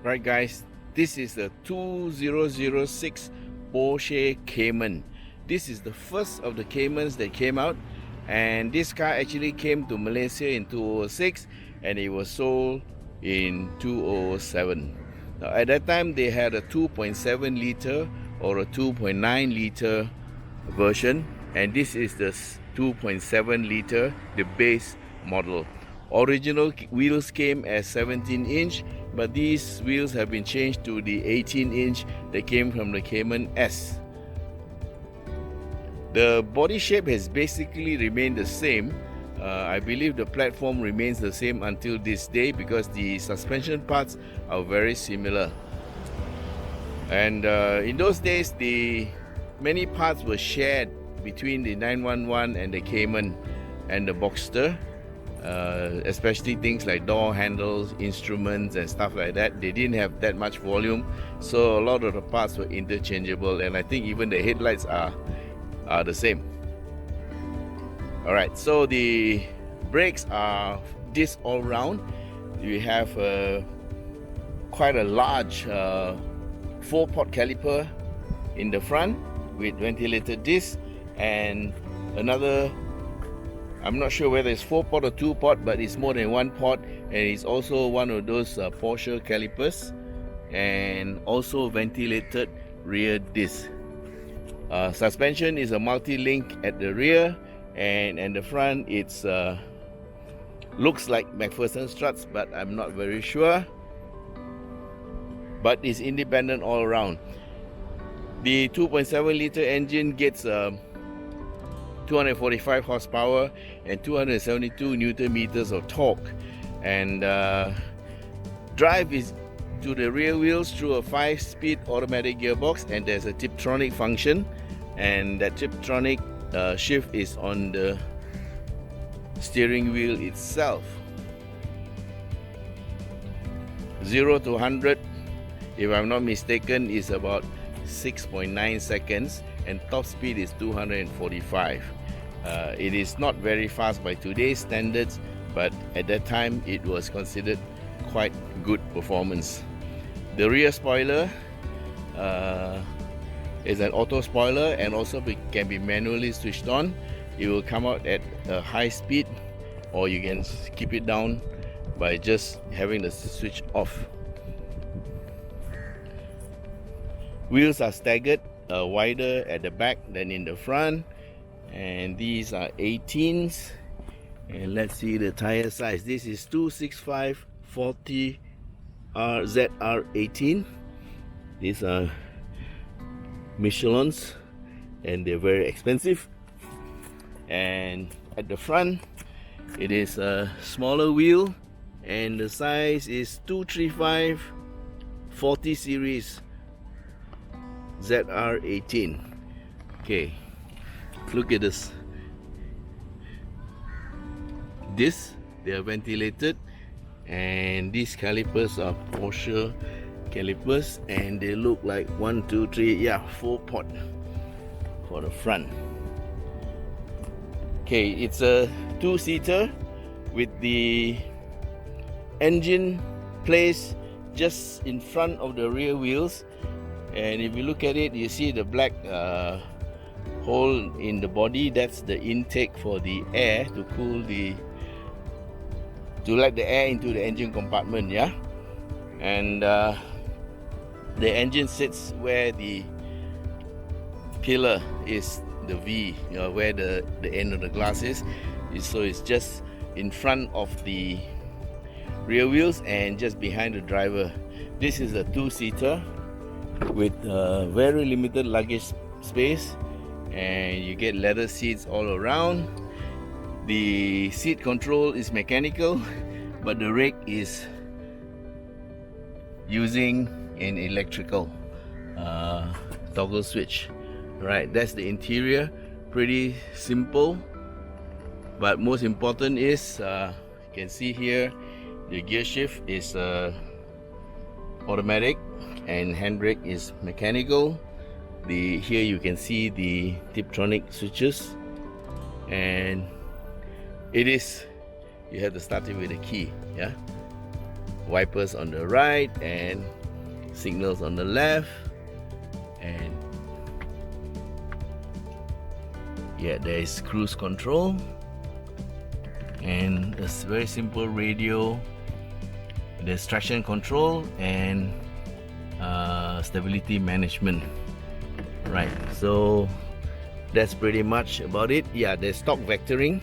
Right guys, this is the 2006 Porsche Cayman. This is the first of the Caymans that came out, and this car actually came to Malaysia in 2006 and it was sold in 2007. Now, at that time they had a 2.7 liter or a 2.9 liter version, and this is the 2.7 liter, the base model. Original wheels came as 17-inch, but these wheels have been changed to the 18-inch that came from the Cayman S. The body shape has basically remained the same. I believe the platform remains the same until this day because the suspension parts are very similar. And in those days, many parts were shared between the 911 and the Cayman and the Boxster. Especially things like door handles, instruments and stuff like that. They didn't have that much volume, so a lot of the parts were interchangeable, and I think even the headlights are the same. Alright, so the brakes are disc all round. You have quite a large 4-pot caliper in the front with ventilated discs, and another, I'm not sure whether it's 4-pot or 2-pot, but it's more than 1 pot, and it's also one of those Porsche calipers, and also ventilated rear disc. Suspension is a multi-link at the rear, and at the front it's looks like McPherson struts, but I'm not very sure. But it's independent all around. The 2.7 liter engine gets 245 horsepower and 272 Newton meters of torque, and drive is to the rear wheels through a 5-speed automatic gearbox, and there's a Tiptronic function, and that Tiptronic shift is on the steering wheel itself. 0 to 100, if I'm not mistaken, is about 6.9 seconds, and top speed is 245. It is not very fast by today's standards, but at that time it was considered quite good performance. The rear spoiler is an auto spoiler, and also can be manually switched on. It will come out at a high speed, or you can keep it down by just having the switch off. Wheels are staggered, wider at the back than in the front, and these are 18s. And let's see the tire size. This is 265/40 ZR18. These are Michelin's, and they're very expensive. And at the front it is a smaller wheel, and the size is 235/40 series ZR18. Okay, look at this. They are ventilated, and these calipers are Porsche calipers, and they look like 1, 2, 3, 4-pot for the front. Okay, it's a 2-seater with the engine placed just in front of the rear wheels, and if you look at it, you see the black hole in the body. That's the intake for the air to let the air into the engine compartment, and the engine sits where the pillar is, the V, where the end of the glass is. So it's just in front of the rear wheels and just behind the driver. This is a 2-seater with very limited luggage space, and you get leather seats all around. The seat control is mechanical, but the rake is using an electrical toggle switch. Right, that's the interior. Pretty simple, but most important is you can see here the gear shift is automatic and handbrake is mechanical. Here you can see the Tiptronic switches, and you have to start it with a key. wipers on the right and signals on the left, and yeah, there is cruise control and a very simple radio. There's traction control and stability management. Right, so that's pretty much about it. Yeah, there's stock vectoring,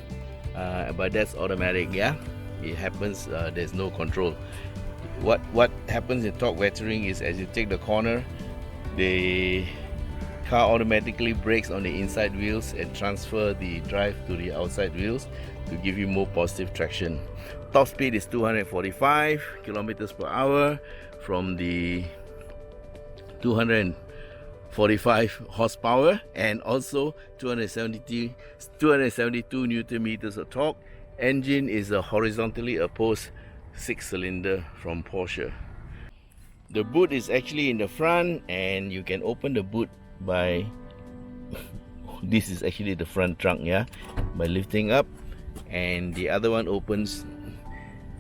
but that's automatic. Yeah, it happens. There's no control. What happens in torque vectoring is as you take the corner, the car automatically brakes on the inside wheels and transfer the drive to the outside wheels to give you more positive traction. Top speed is 245 kilometers per hour from the 245 horsepower, and also 272 Newton meters of torque. Engine is a horizontally opposed 6-cylinder from Porsche. The boot is actually in the front, and you can open the boot by this is actually the front trunk, yeah, by lifting up, and the other one opens,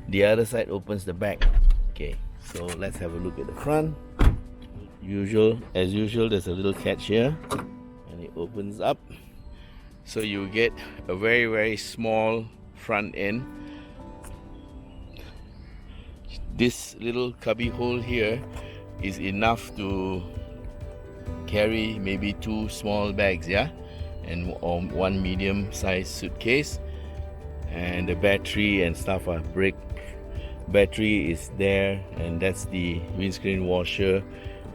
the other side opens the back. Okay, so let's have a look at the front. As usual, there's a little catch here, and it opens up, so you get a very small front end. This little cubby hole here is enough to carry maybe 2 small bags, yeah, and one medium-sized suitcase. And the battery and stuff, brake battery is there, and that's the windscreen washer.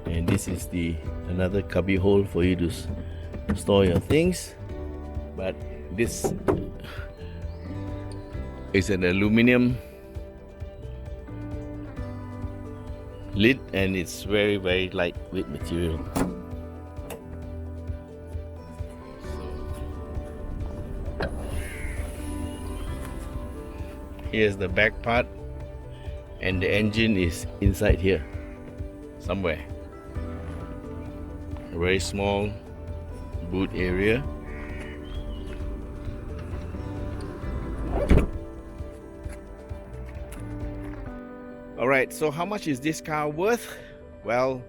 And this is another cubby hole for you to store your things. But this is an aluminum lid, and it's very lightweight material. Here's the back part, and the engine is inside here somewhere. A very small boot area. Alright, so how much is this car worth? Well,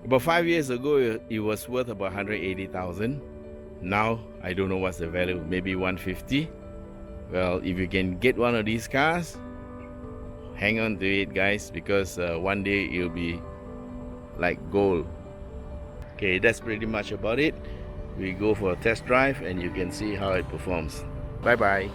about 5 years ago it was worth about 180,000. Now I don't know what's the value, maybe 150. Well, if you can get one of these cars, hang on to it, guys, because one day it'll be like gold. Okay, that's pretty much about it. We go for a test drive and you can see how it performs. Bye bye.